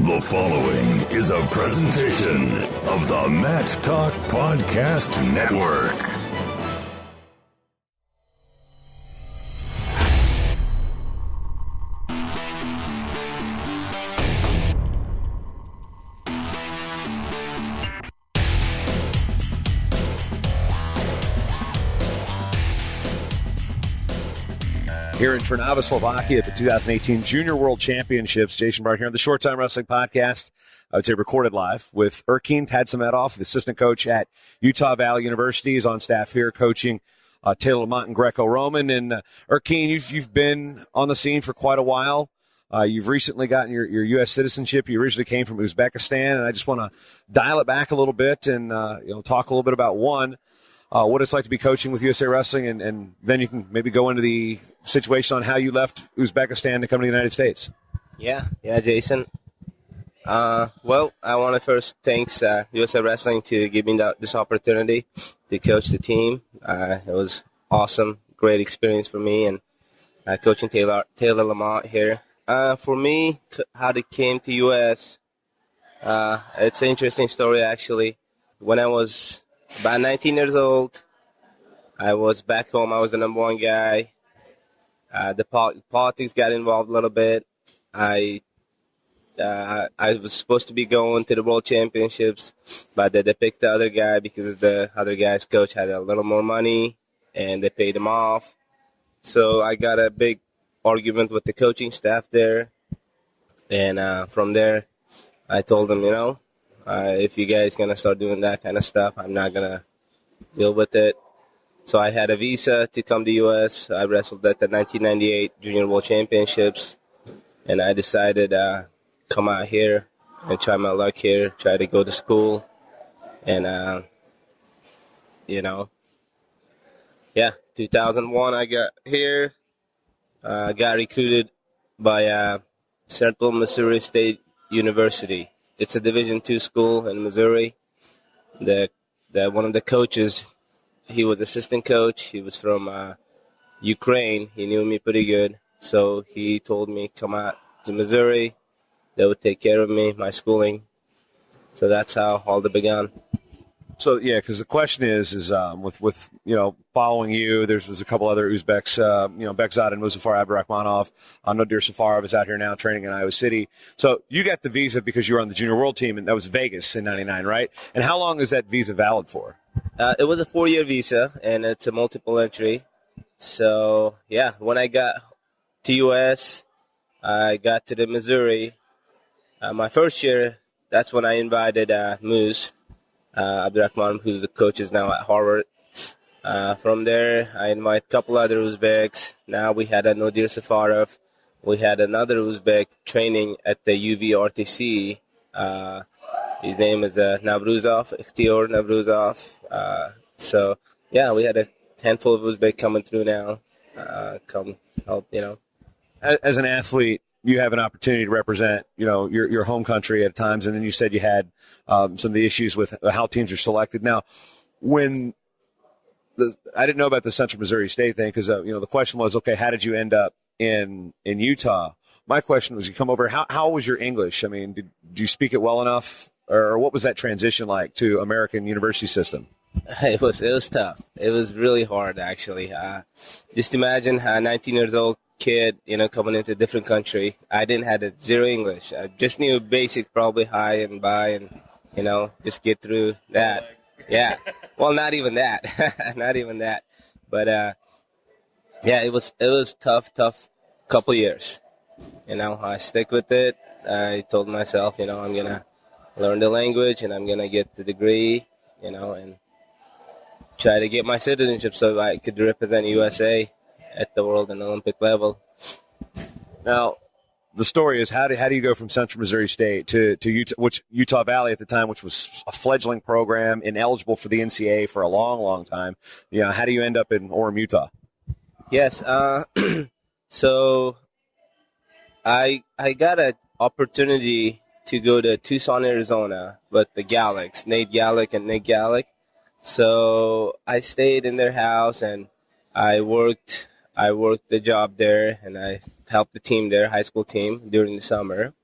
The following is a presentation of the Mat Talk Podcast Network. Here in Trnava, Slovakia at the 2018 Junior World Championships. Jason Bart here on the Short Time Wrestling Podcast. I would say recorded live with Erkin Tadzhimetov, the assistant coach at Utah Valley University. He's on staff here coaching Taylor Lamont and Greco-Roman. And Erkin, you've been on the scene for quite a while. You've recently gotten your U.S. citizenship. You originally came from Uzbekistan, and I just want to dial it back a little bit and talk a little bit about what it's like to be coaching with USA Wrestling, and then you can maybe go into the situation on how you left Uzbekistan to come to the United States. Yeah, Jason. Well, I want to first thank USA Wrestling to give me this opportunity to coach the team. It was awesome, great experience for me, and coaching Taylor Lamont here. For me, how it came to US, it's an interesting story actually. When I was about 19 years old, I was back home. I was the number one guy. The politics got involved a little bit. I was supposed to be going to the World Championships, but they picked the other guy because the other guy's coach had a little more money, and they paid him off. So I got a big argument with the coaching staff there, and from there, I told them, if you guys going to start doing that kind of stuff, I'm not going to deal with it. So I had a visa to come to U.S. I wrestled at the 1998 Junior World Championships, and I decided come out here and try my luck here, try to go to school. And, 2001 I got here, got recruited by Central Missouri State University. It's a Division II school in Missouri. One of the coaches, he was assistant coach. He was from Ukraine. He knew me pretty good. So he told me, come out to Missouri. They would take care of me, my schooling. So that's how all that began. So, yeah, because the question is with following you, there's a couple other Uzbeks, Bekzad and Muzaffar Abdurakhmanov. Nadir Safarov is out here now training in Iowa City. So you got the visa because you were on the Junior World team, and that was Vegas in 99, right? And how long is that visa valid for? It was a 4-year visa, and it's a multiple entry. So, yeah, when I got to U.S., I got to the Missouri. My first year, that's when I invited Moose Abdurakhman, who's the coach is now at Harvard. From there, I invited a couple other Uzbeks. Now we had a Nadir Safarov. We had another Uzbek training at the UVRTC. His name is Navruzov, Ikhtior Navruzov. So, yeah, we had a handful of Uzbek coming through now. Come help, As an athlete, you have an opportunity to represent, your home country at times, and then you said you had some of the issues with how teams are selected. Now, I didn't know about the Central Missouri State thing because, the question was, okay, how did you end up in Utah? My question was, you come over, how was your English? I mean, did you speak it well enough, or what was that transition like to American university system? It was tough. It was really hard, actually. Just imagine a 19 years old kid, coming into a different country. I didn't have zero English. I just knew basic, probably hi and bye, and, just get through that. Yeah. Well, not even that. Not even that. But, it was tough couple years. I stick with it. I told myself, I'm going to learn the language and I'm going to get the degree, and try to get my citizenship so I could represent USA at the world and Olympic level. Now, the story is how do you go from Central Missouri State to Utah Valley at the time, which was a fledgling program, ineligible for the NCAA for a long, long time. How do you end up in Orem, Utah? Yes. So I got an opportunity to go to Tucson, Arizona with the Gallics, Nate Gallic and Nick Gallic. So I stayed in their house and I worked the job there, and I helped the team there, high school team, during the summer.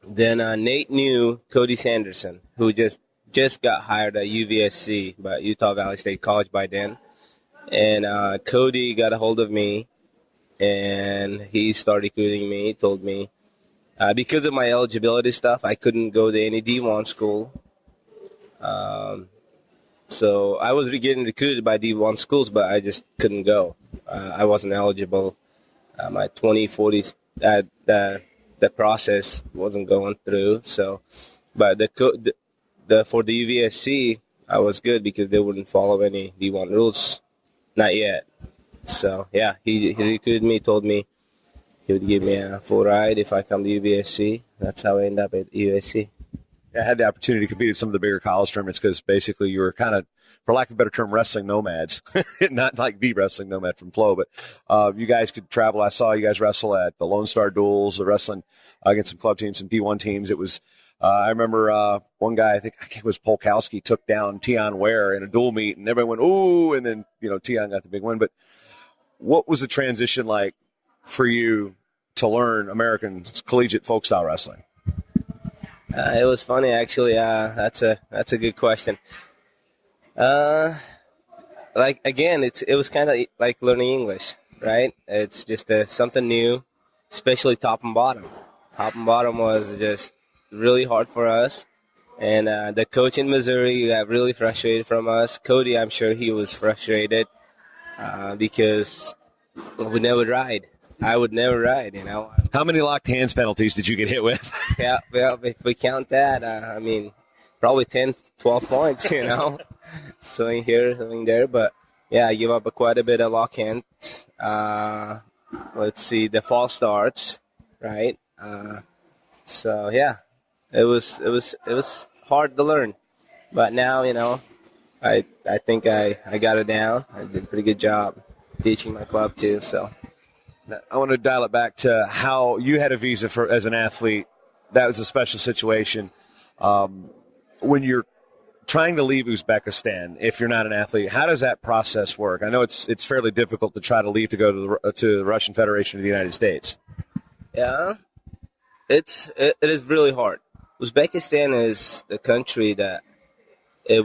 Then Nate knew Cody Sanderson, who just got hired at UVSC, but Utah Valley State College by then. And Cody got a hold of me, and he started recruiting me. He told me because of my eligibility stuff, I couldn't go to any D1 school. So I was getting recruited by D1 schools, but I just couldn't go. I wasn't eligible. My 2040, the process wasn't going through. So, but for the UVSC, I was good because they wouldn't follow any D1 rules, not yet. So yeah, he recruited me, told me he would give me a full ride if I come to UVSC. That's how I ended up at USC. I had the opportunity to compete at some of the bigger college tournaments because basically you were kind of, for lack of a better term, wrestling nomads. Not like the wrestling nomad from Flow, but you guys could travel. I saw you guys wrestle at the Lone Star Duels, the wrestling against some club teams, some D1 teams. It was, I remember one guy, I think it was Polkowski, took down Tion Ware in a dual meet, and everyone went, ooh, and then, Tion got the big win. But what was the transition like for you to learn American collegiate folk style wrestling? It was funny, actually. That's a good question. It was kind of like learning English, right? It's just something new, especially top and bottom. Top and bottom was just really hard for us, and the coach in Missouri got really frustrated from us. Cody, I'm sure he was frustrated because we never ride. I would never ride, How many locked hands penalties did you get hit with? Yeah, well, if we count that, probably 10, 12 points, Swing here, swing there. But, yeah, I give up quite a bit of lock hands. Let's see, the false starts, right? So, yeah, it was hard to learn. But now, I think I got it down. I did a pretty good job teaching my club, too, so. I want to dial it back to how you had a visa as an athlete. That was a special situation. When you're trying to leave Uzbekistan, if you're not an athlete, how does that process work? I know it's fairly difficult to try to leave to go to the Russian Federation of the United States. Yeah, it is really hard. Uzbekistan is the country that I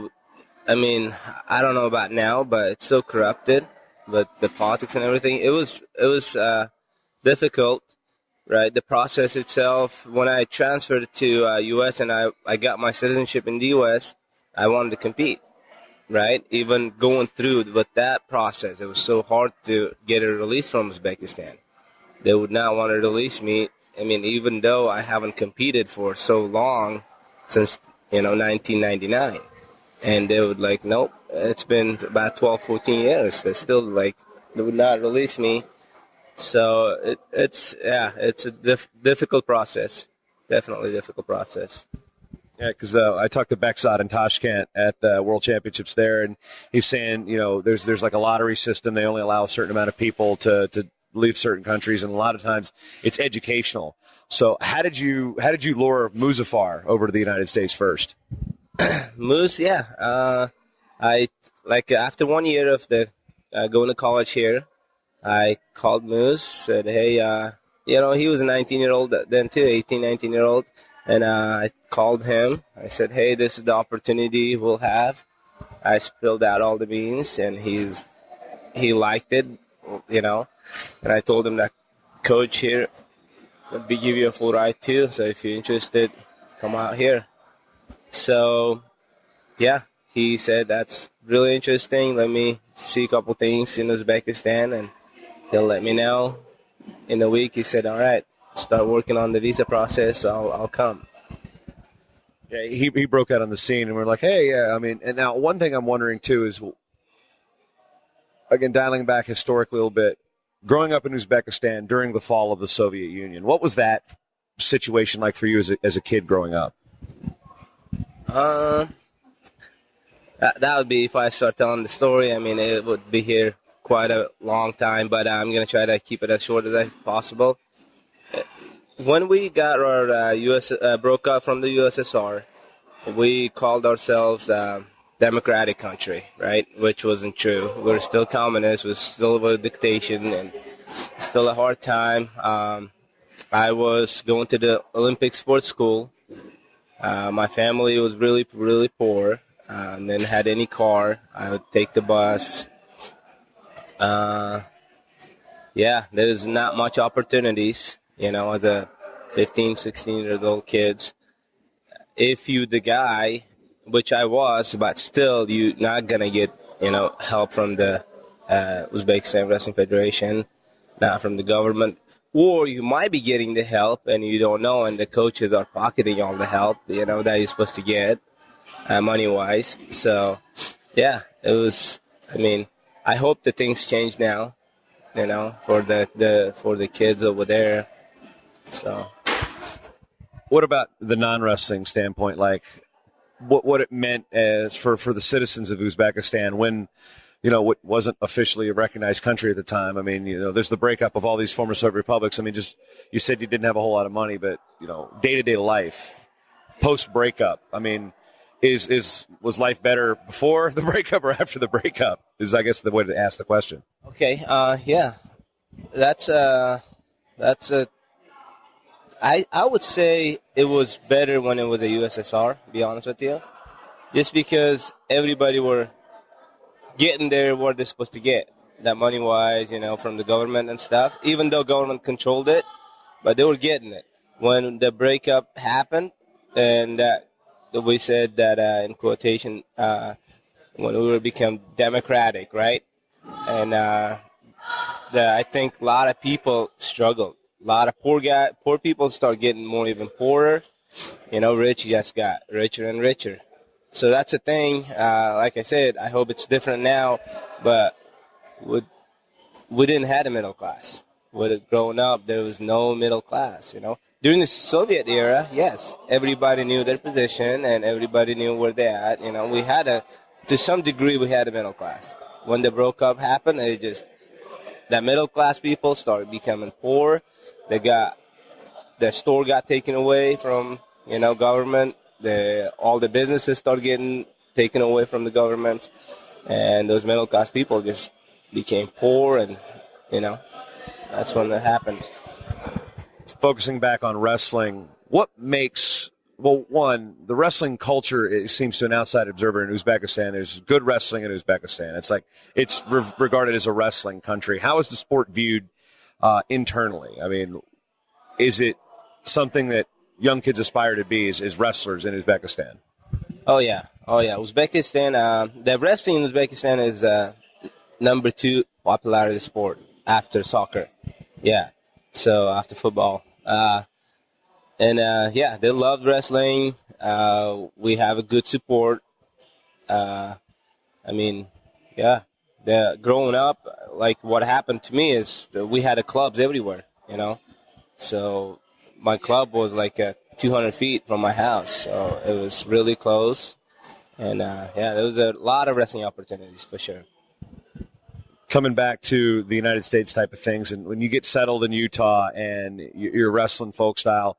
don't know about now, but it's so corrupted. But the politics and everything, it was difficult, right? The process itself, when I transferred to U.S. and I got my citizenship in the U.S., I wanted to compete, right? Even going through with that process, it was so hard to get a release from Uzbekistan. They would not want to release me. Even though I haven't competed for so long, since 1999. And they would nope, it's been about 12, 14 years. They're still they would not release me. So it's a difficult process. Definitely difficult process. Yeah, because I talked to Beksad in Tashkent at the World Championships there, and he's saying, there's like a lottery system. They only allow a certain amount of people to leave certain countries, and a lot of times it's educational. So how did you lure Muzaffar over to the United States first? Moose, yeah. After 1 year of going to college here, I called Moose, said, hey, he was a 19-year-old then too, 18, 19-year-old, and I called him. I said, hey, this is the opportunity we'll have. I spilled out all the beans, and he liked it, and I told him that coach here would give you a full ride too, so if you're interested, come out here. So, yeah, he said, that's really interesting. Let me see a couple things in Uzbekistan, and he'll let me know. In a week, he said, all right, start working on the visa process. I'll come. Yeah, he broke out on the scene, and we're like, hey, yeah, and now one thing I'm wondering, too, is, again, dialing back historically a little bit, growing up in Uzbekistan during the fall of the Soviet Union, what was that situation like for you as a kid growing up? That would be if I start telling the story. It would be here quite a long time, but I'm going to try to keep it as short as possible. When we got our broke up from the USSR, we called ourselves democratic country, right? Which wasn't true. We're still communist. We're still a dictation, and still a hard time. I was going to the Olympic sports school. My family was really, really poor, and then had any car. I would take the bus. There's not much opportunities, as a 15, 16-year-old kids. If you the guy, which I was, but still you're not going to get, help from the Uzbekistan Wrestling Federation, not from the government. Or you might be getting the help and you don't know, and the coaches are pocketing all the help, that you're supposed to get money-wise. So, yeah, it was, I hope that things change now, for the kids over there. So, What about the non-wrestling standpoint? Like, what it meant as for the citizens of Uzbekistan when, it wasn't officially a recognized country at the time. I mean, there's the breakup of all these former Soviet republics. I mean, you said you didn't have a whole lot of money, but, day-to-day life, post-breakup, I mean, was life better before the breakup or after the breakup is, I guess, the way to ask the question. Okay, yeah. I would say it was better when it was the USSR, to be honest with you. Just because everybody were getting there what they're supposed to get, that money-wise, from the government and stuff. Even though government controlled it, but they were getting it. When the breakup happened, and that we said that in quotation, when we become democratic, right? And I think a lot of people struggled. A lot of poor people start getting more even poorer. Rich just got richer and richer. So that's the thing. Like I said, I hope it's different now. But we didn't have a middle class. Growing up, there was no middle class, During the Soviet era, yes, everybody knew their position and everybody knew where they're at. We had to some degree, we had a middle class. When the breakup happened, that middle class people started becoming poor. The store got taken away from, government. All the businesses started getting taken away from the government. And those middle class people just became poor, and, that's when that happened. Focusing back on wrestling, what makes, one, the wrestling culture, it seems to an outside observer in Uzbekistan, there's good wrestling in Uzbekistan. It's like it's regarded as a wrestling country. How is the sport viewed internally? I mean, is it something that young kids aspire to be as wrestlers in Uzbekistan? Oh, yeah. Uzbekistan, the wrestling in Uzbekistan is number 2 popularity sport after soccer. Yeah. So after football. They love wrestling. We have a good support. Growing up, like what happened to me is that we had clubs everywhere, So my club was like 200 feet from my house, so it was really close. And, there was a lot of wrestling opportunities for sure. Coming back to the United States type of things, and when you get settled in Utah and you're wrestling folk style,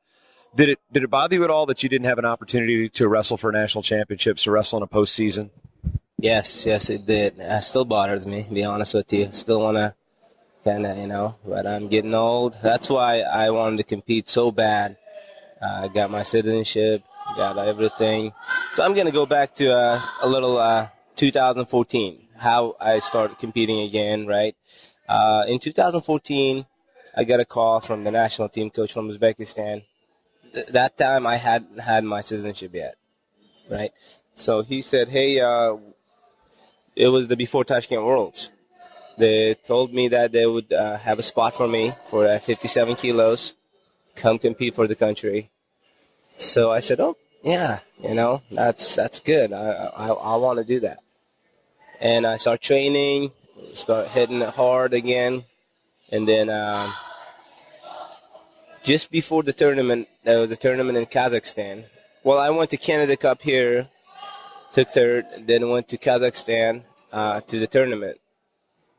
did it bother you at all that you didn't have an opportunity to wrestle for national championships or wrestle in a postseason? Yes, it did. It still bothers me, to be honest with you. Still want to kind of, but I'm getting old. That's why I wanted to compete so bad. I got my citizenship, got everything. So I'm going to go back to a little 2014, how I started competing again, right? In 2014, I got a call from the national team coach from Uzbekistan. That time I hadn't had my citizenship yet, right? So he said, hey, it was the before Tashkent Worlds. They told me that they would have a spot for me for 57 kilos, come compete for the country. So I said, oh, yeah, that's good. I want to do that. And I start training, start hitting it hard again. And then just before the tournament, there was a tournament in Kazakhstan. Well, I went to Canada Cup here, took third, then went to Kazakhstan to the tournament.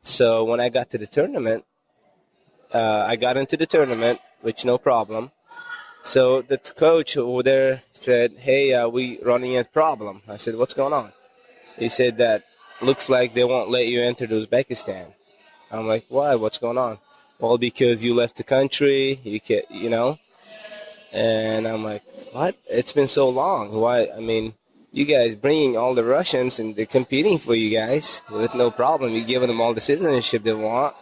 So when I got to the tournament, I got into the tournament, which no problem. So the coach over there said, hey, we running into a problem. I said, what's going on? He said that looks like they won't let you enter Uzbekistan. I'm like, why? What's going on? well, because you left the country, you can't, And I'm like, what? It's been so long. Why? I mean, you guys bringing all the Russians and they're competing for you guys with no problem. You're giving them all the citizenship they want.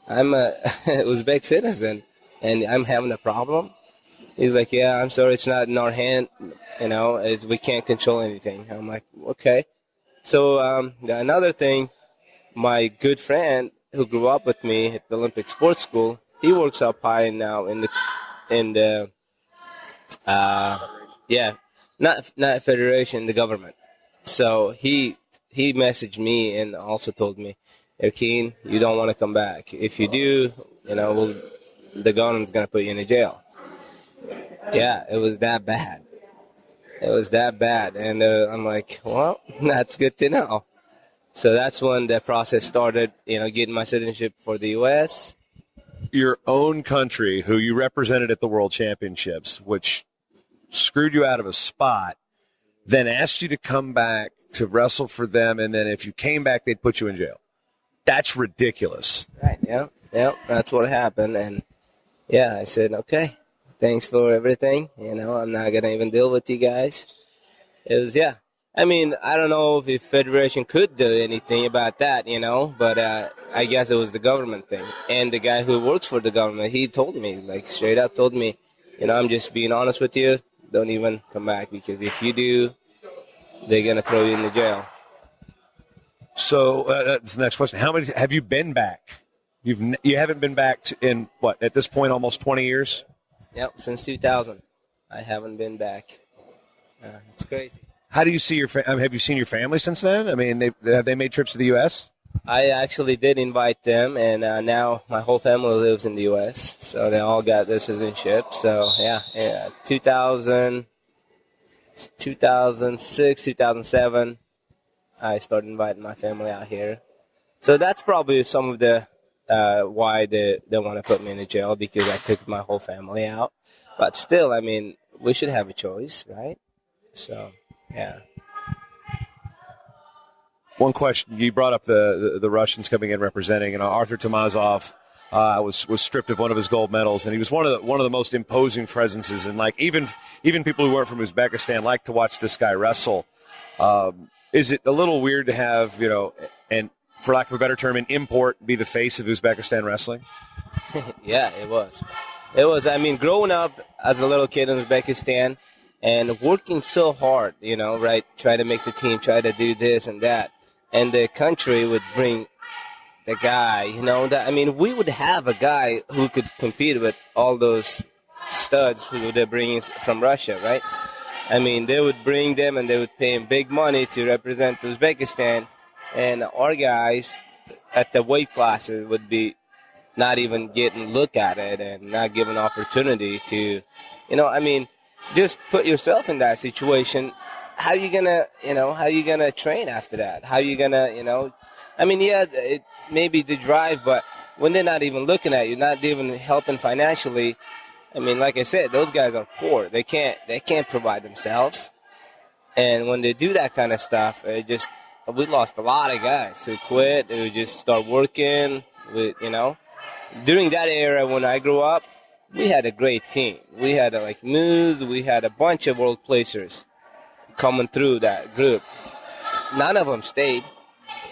I'm a Uzbek citizen, and I'm having a problem. He's like, yeah, I'm sorry, it's not in our hand. We can't control anything. I'm like, okay. So another thing, my good friend who grew up with me at the Olympic Sports School, he works up high now in the yeah, not federation, the government. So he messaged me and also told me, Erkin, you don't want to come back. If you do, the government's gonna put you in a jail. Yeah, it was that bad. It was that bad, and I'm like, well, that's good to know. So that's when the process started. Getting my citizenship for the U.S. Your own country, who you represented at the World Championships, which screwed you out of a spot, then asked you to come back to wrestle for them, and then if you came back, they'd put you in jail. That's ridiculous. Right, yeah, that's what happened, and I said, okay, thanks for everything, I'm not going to even deal with you guys. It was, I mean, I don't know if the Federation could do anything about that, but I guess it was the government thing. And the guy who works for the government, he told me, like straight up told me, I'm just being honest with you, don't even come back, because if you do, they're going to throw you in the jail. So that's the next question. How many have you been back? You haven't been back in, what, at this point, almost 20 years? Yep, since 2000. I haven't been back. It's crazy. How do you see have you seen your family since then? I mean, have they made trips to the U.S.? I actually did invite them, and now my whole family lives in the U.S., so they all got their citizenship. So, 2006, 2007, I started inviting my family out here. So that's probably some of the why they want to put me in the jail, because I took my whole family out. But still, I mean, we should have a choice, right? So, yeah. One question, you brought up the Russians coming in representing, and Arthur Tadzhimetov was stripped of one of his gold medals, and he was one of the most imposing presences, and like even people who weren't from Uzbekistan like to watch this guy wrestle. Is it a little weird to have, and for lack of a better term, an import be the face of Uzbekistan wrestling? Yeah, it was. It was. I mean, growing up as a little kid in Uzbekistan and working so hard, right, try to make the team, try to do this and that, and the country would bring the guy, we would have a guy who could compete with all those studs who they're bringing from Russia, right? I mean, they would bring them and they would pay him big money to represent Uzbekistan, and our guys at the weight classes would be not even getting a look at it and not given opportunity to, just put yourself in that situation. How you gonna train after that? How you gonna, maybe the drive, but when they're not even looking at you, not even helping financially, I mean, like I said, those guys are poor. They can't provide themselves. And when they do that kind of stuff, we lost a lot of guys who quit, who just start working During that era when I grew up, we had a great team. We had Moose, we had a bunch of world placers coming through that group. None of them stayed.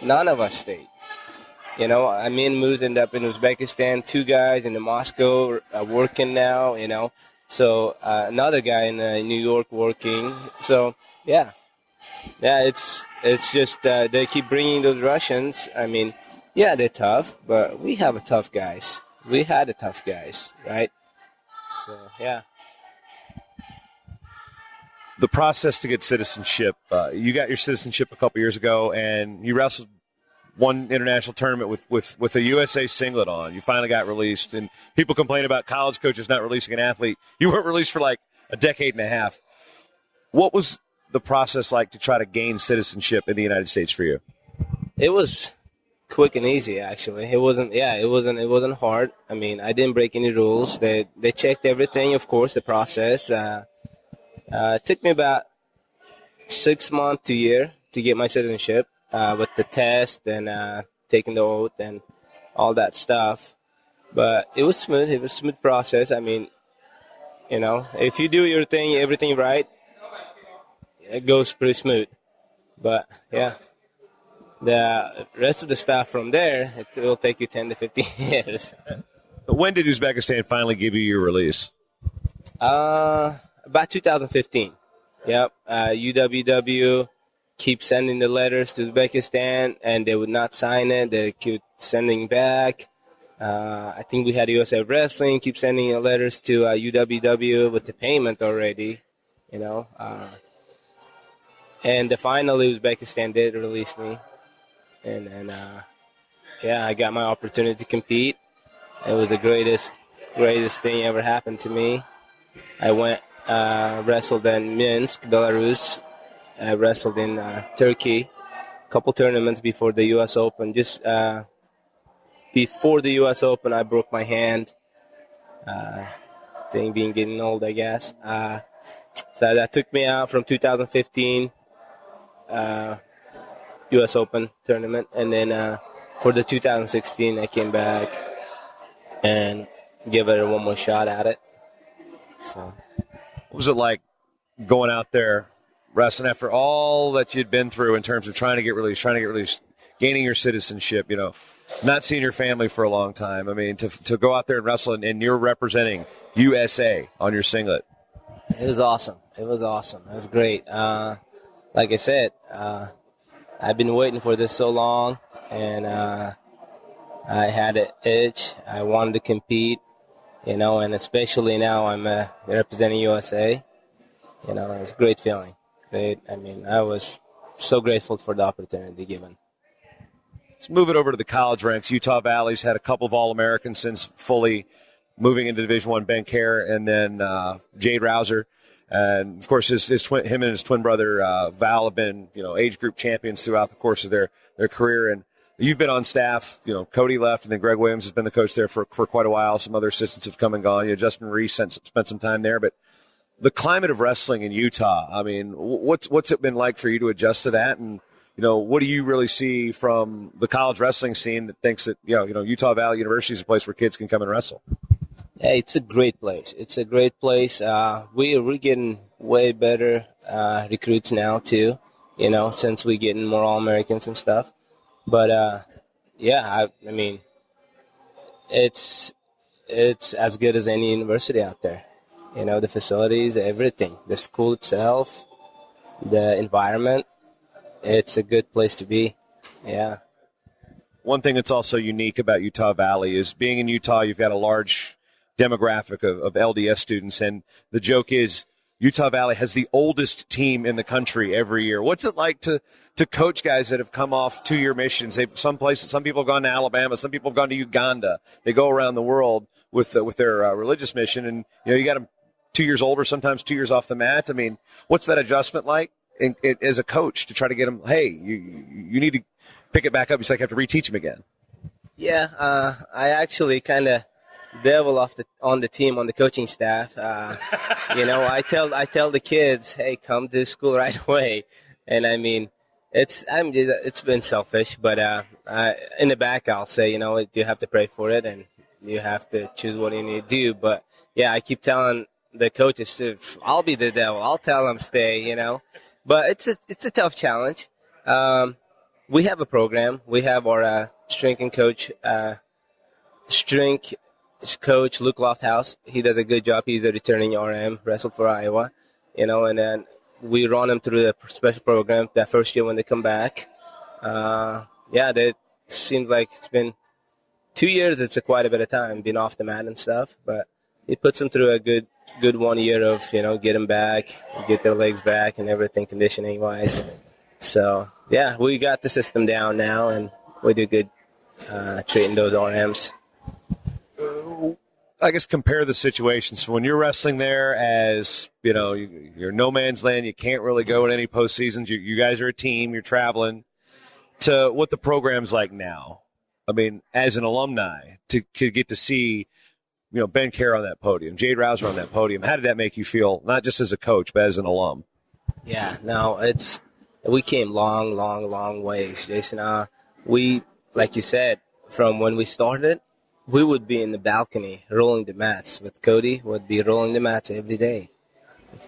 None of us stayed. Me and Moose ended up in Uzbekistan. 2 guys in Moscow are working now, So another guy in New York working. So, yeah, it's just they keep bringing those Russians. I mean, yeah, they're tough, but we have tough guys. We had the tough guys, right? So, yeah. The process to get citizenship, you got your citizenship a couple years ago, and you wrestled one international tournament with a USA singlet on. You finally got released, and people complain about college coaches not releasing an athlete. You weren't released for like a decade and a half. What was the process like to try to gain citizenship in the United States for you? It was quick and easy, actually. It wasn't hard. I mean, I didn't break any rules. They checked everything, of course, the process. It took me about 6 months to a year to get my citizenship, with the test and taking the oath and all that stuff. But it was smooth. It was a smooth process. I mean, if you do your thing, everything right, it goes pretty smooth. But, yeah, the rest of the stuff from there, it will take you 10 to 15 years. When did Uzbekistan finally give you your release? About 2015. Yep. UWW keep sending the letters to Uzbekistan, and they would not sign it. They keep sending back. I think we had USA Wrestling keep sending letters to UWW with the payment already, and finally Uzbekistan did release me, and I got my opportunity to compete. It was the greatest thing ever happened to me. I went wrestled in Minsk, Belarus. I wrestled in Turkey, a couple tournaments before the U.S. Open. Just before the U.S. Open, I broke my hand. Thing being getting old, I guess. So that took me out from 2015 U.S. Open tournament. And then for the 2016, I came back and give it one more shot at it. So, what was it like going out there wrestling after all that you'd been through in terms of trying to get released, gaining your citizenship, not seeing your family for a long time? I mean, to go out there and wrestle and you're representing USA on your singlet. It was awesome. It was great. Like I said, I've been waiting for this so long, and I had an itch. I wanted to compete, and especially now I'm representing USA. It's a great feeling. Great. I mean, I was so grateful for the opportunity given. Let's move it over to the college ranks. Utah Valley's had a couple of All-Americans since fully moving into Division I. Ben Kerr and then Jade Rouser. And, of course, him and his twin brother Val have been, age group champions throughout the course of their career. And you've been on staff. Cody left, and then Greg Williams has been the coach there for quite a while. Some other assistants have come and gone. Justin Reese spent some time there. But the climate of wrestling in Utah, I mean, what's it been like for you to adjust to that? And, what do you really see from the college wrestling scene that thinks that, Utah Valley University is a place where kids can come and wrestle? Hey, it's a great place. We're getting way better recruits now, too, since we're getting more All-Americans and stuff. But, I mean, it's as good as any university out there. The facilities, everything, the school itself, the environment, it's a good place to be. Yeah. One thing that's also unique about Utah Valley is being in Utah, you've got a large demographic of LDS students, and the joke is Utah Valley has the oldest team in the country every year. What's it like to coach guys that have come off 2-year missions? Some people have gone to Alabama, some people have gone to Uganda. They go around the world with their religious mission, and you got them 2 years older, sometimes 2 years off the mat. I mean, what's that adjustment like as a coach to try to get them? Hey, you need to pick it back up. You have to reteach them again. Yeah, I actually kind of devil on the team, on the coaching staff. I tell the kids, hey, come to school right away. And I mean, it's been selfish, but in the back I'll say, you have to pray for it and you have to choose what you need to do. But yeah, I keep telling the coaches, I'll be the devil. I'll tell them stay, But it's a tough challenge. We have a program. We have our strength coach Luke Lofthouse. He does a good job. He's a returning RM, wrestled for Iowa, and then we run him through the special program that first year when they come back. That seems like it's been 2 years. It's quite a bit of time being off the mat and stuff, but he puts them through a good 1 year of, get them back, get their legs back and everything conditioning wise. So yeah, we got the system down now and we do good treating those RMs. I guess compare the situations. So when you're wrestling there as, you're no man's land, you can't really go in any postseasons. You guys are a team, you're traveling, to what the program's like now. I mean, as an alumni, to get to see, Ben Kerr on that podium, Jade Rouser on that podium, how did that make you feel, not just as a coach, but as an alum? Yeah, no, we came long ways, Jason. We, like you said, from when we started, we would be in the balcony rolling the mats. With Cody, would be rolling the mats every day.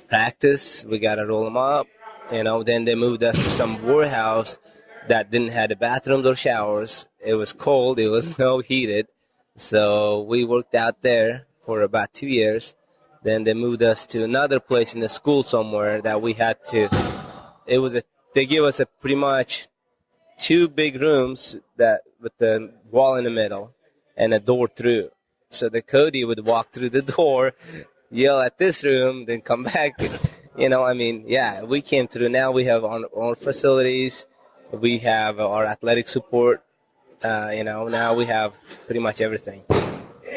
Practice, we got to roll them up. Then they moved us to some warehouse that didn't have the bathrooms or showers. It was cold. It was no heated. So we worked out there for about 2 years. Then they moved us to another place in the school somewhere that we had to. They gave us a pretty much 2 big rooms that with the wall in the middle and a door through. So the Cody would walk through the door, yell at this room, then come back. We came through. Now we have our facilities. We have our athletic support. Now we have pretty much everything.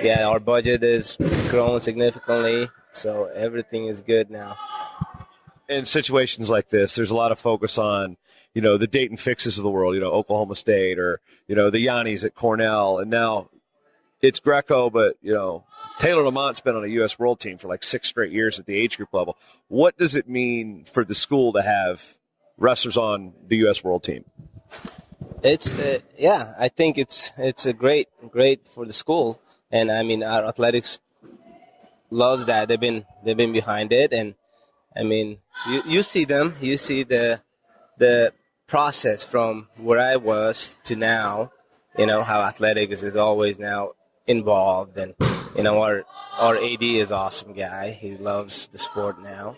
Yeah, our budget is growing significantly, so everything is good now. In situations like this, there's a lot of focus on, the Dayton Fixes of the world, Oklahoma State or, the Yannis at Cornell. And now it's Greco, but, Taylor Lamont's been on a U.S. World Team for like 6 straight years at the age group level. What does it mean for the school to have wrestlers on the U.S. World Team? I think it's a great for the school. And our athletics loves that. They've been behind it. And you see them, you see the process from where I was to now, how athletics is always now involved. And, our AD is awesome guy. He loves the sport now.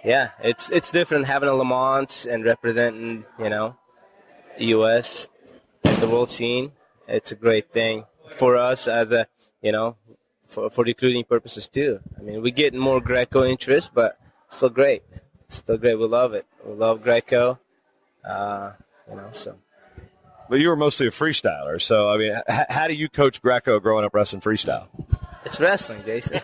Yeah, it's different having a Lamont and representing, U.S. at the world scene. It's a great thing for us as a, for recruiting purposes too. We get more Greco interest, but still great. Still great. We love it. We love Greco. So. But you were mostly a freestyler, so how do you coach Greco growing up wrestling freestyle? It's wrestling, Jason.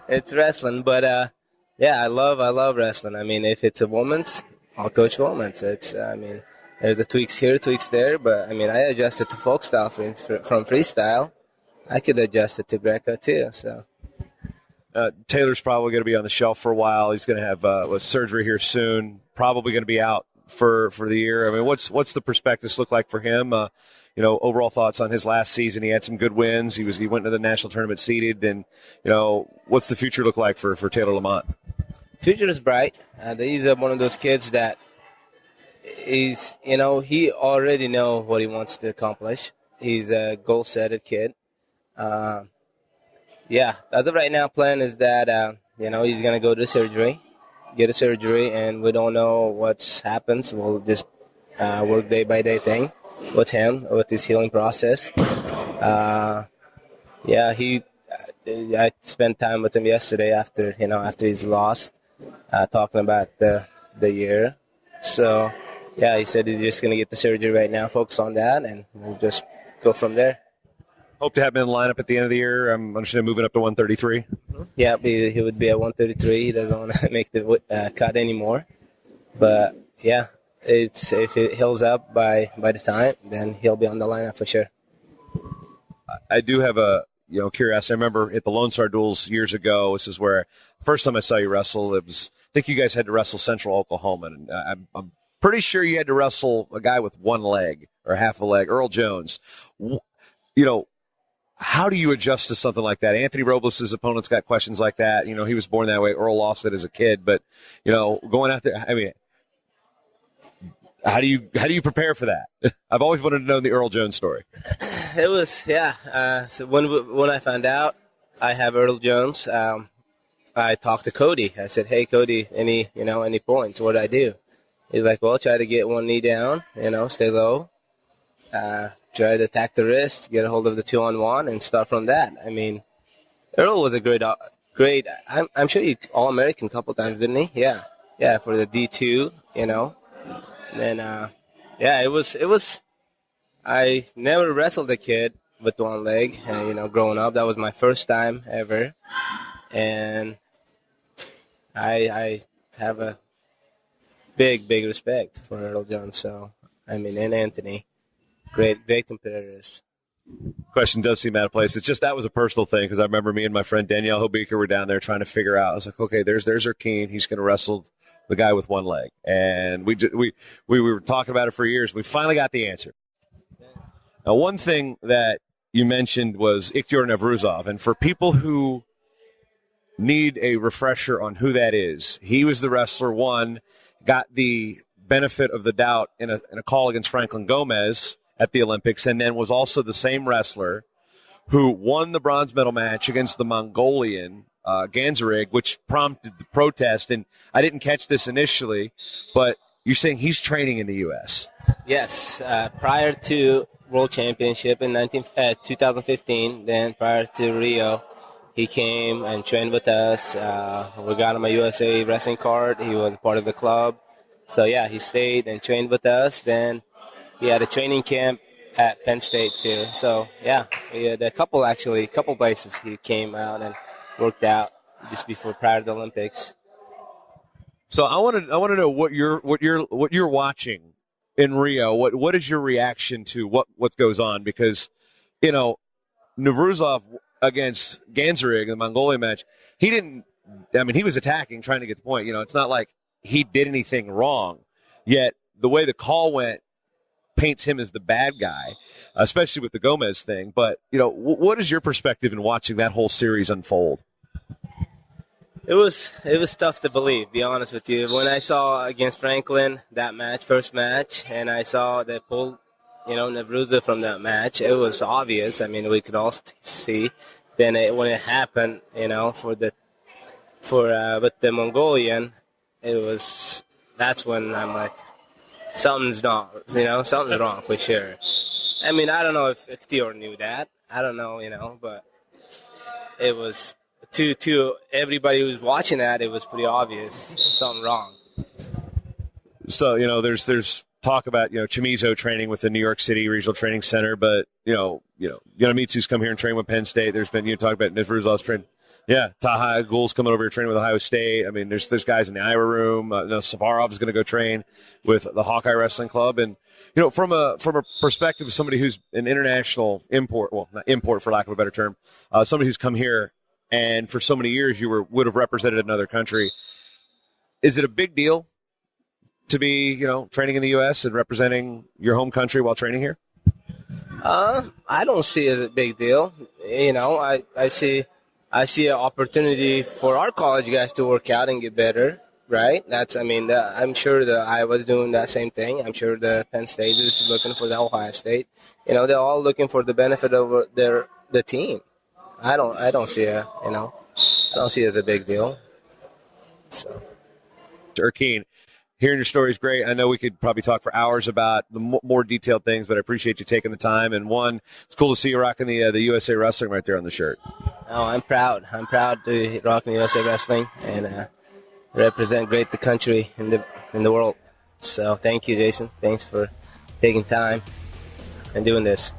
It's wrestling, but I love wrestling. If it's a woman's, I'll coach women's. There's the tweaks here, tweaks there, but I adjusted to folk style from freestyle. I could adjust it to Greco too. So Taylor's probably going to be on the shelf for a while. He's going to have surgery here soon. Probably going to be out for the year. What's the prospectus look like for him? Overall thoughts on his last season. He had some good wins. He went to the national tournament seeded. And what's the future look like for Taylor Lamont? Future is bright. He's one of those kids that is, he already know what he wants to accomplish. He's a goal-setted kid. As of right now, plan is that, he's going to go to surgery, get a surgery, and we don't know what's happens. We'll just work day-by-day thing with him, with his healing process. I spent time with him yesterday after he's lost, talking about the year. So, he said he's just going to get the surgery right now, focus on that, and we'll just go from there. Hope to have him in the lineup at the end of the year. I'm understanding moving up to 133. Yeah, he would be at 133. He doesn't want to make the cut anymore. But, if it heals up by the time, then he'll be on the lineup for sure. I do have a curiosity. I remember at the Lone Star Duels years ago, this is where first time I saw you wrestle, I think you guys had to wrestle Central Oklahoma. And I'm pretty sure you had to wrestle a guy with one leg or half a leg, Earl Jones. How do you adjust to something like that? Anthony Robles' opponents got questions like that. He was born that way. Earl lost it as a kid. But, going out there, how do you prepare for that? I've always wanted to know the Earl Jones story. It was, so when I found out I have Earl Jones, I talked to Cody. I said, hey, Cody, any points? What do I do? He's like, well, try to get one knee down, stay low. Try to attack the wrist, get a hold of the 2-on-1, and start from that. Earl was a great. I'm sure he All-American a couple times, didn't he? Yeah, for the D2, And it was. I never wrestled a kid with one leg, growing up. That was my first time ever, and I have a big respect for Earl Jones. So and Anthony. Great competitors. Question does seem out of place. It's just that was a personal thing because I remember me and my friend Danielle Hobeker were down there trying to figure out. I was like, okay, there's Erkin. He's going to wrestle the guy with one leg, and we were talking about it for years. We finally got the answer. Now, one thing that you mentioned was Ikhtiar Nevruzov. And for people who need a refresher on who that is, he was the wrestler, got the benefit of the doubt in a call against Franklin Gomez at the Olympics, and then was also the same wrestler who won the bronze medal match against the Mongolian Ganzerig, which prompted the protest. And I didn't catch this initially, but you're saying he's training in the U.S.? Yes. Prior to World Championship in 2015, then prior to Rio, he came and trained with us. We got him a USA wrestling card. He was part of the club. So, yeah, he stayed and trained with us. Then he had a training camp at Penn State, too. So, yeah, we had a couple places he came out and worked out just prior to the Olympics. So I want to know what you're watching in Rio. What is your reaction to what goes on? Because, Nevruzov against Ganzerig in the Mongolian match, he was attacking, trying to get the point. It's not like he did anything wrong. Yet the way the call went paints him as the bad guy, especially with the Gomez thing. But, what is your perspective in watching that whole series unfold? It was tough to believe, be honest with you. When I saw against Franklin, that first match, and I saw they pulled, Nevruzov from that match, it was obvious. I mean, we could all see. Then when it happened, with the Mongolian, that's when I'm like, something's wrong for sure. I mean, I don't know if Ikhtiar knew that. I don't know, but it was to everybody who was watching that, it was pretty obvious something wrong. So, there's talk about, Chimizo training with the New York City Regional Training Center, but, Yonemitsu's come here and train with Penn State. There's been, talk about Nevruzov's training. Yeah, Taha Ghul's coming over here training with Ohio State. I mean, there's guys in the Iowa room. Safarov is going to go train with the Hawkeye Wrestling Club. And, from a perspective of somebody who's an international import, well, not import for lack of a better term, somebody who's come here and for so many years you would have represented another country, is it a big deal to be, training in the U.S. and representing your home country while training here? I don't see it as a big deal. I see an opportunity for our college guys to work out and get better, right? I'm sure the Iowa's doing that same thing. I'm sure the Penn State is looking for the Ohio State. They're all looking for the benefit of the team. I don't see it as a big deal. So, Erkin, hearing your story is great. I know we could probably talk for hours about the more detailed things, but I appreciate you taking the time. And it's cool to see you rocking the USA Wrestling right there on the shirt. Oh, I'm proud. I'm proud to rock in USA Wrestling and represent the country in the world. So thank you, Jason. Thanks for taking time and doing this.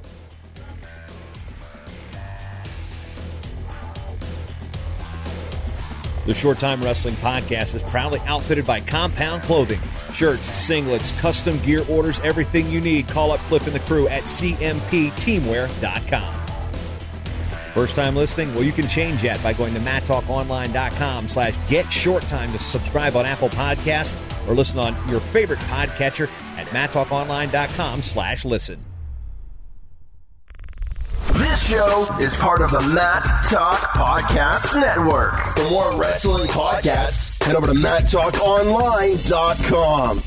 The Short Time Wrestling Podcast is proudly outfitted by Compound Clothing. Shirts, singlets, custom gear orders, everything you need. Call up Cliff and the crew at cmpteamwear.com. First time listening? Well, you can change that by going to mattalkonline.com/getshorttime to subscribe on Apple Podcasts or listen on your favorite podcatcher at mattalkonline.com/listen. This show is part of the Matt Talk Podcast Network. For more wrestling podcasts, head over to mattalkonline.com.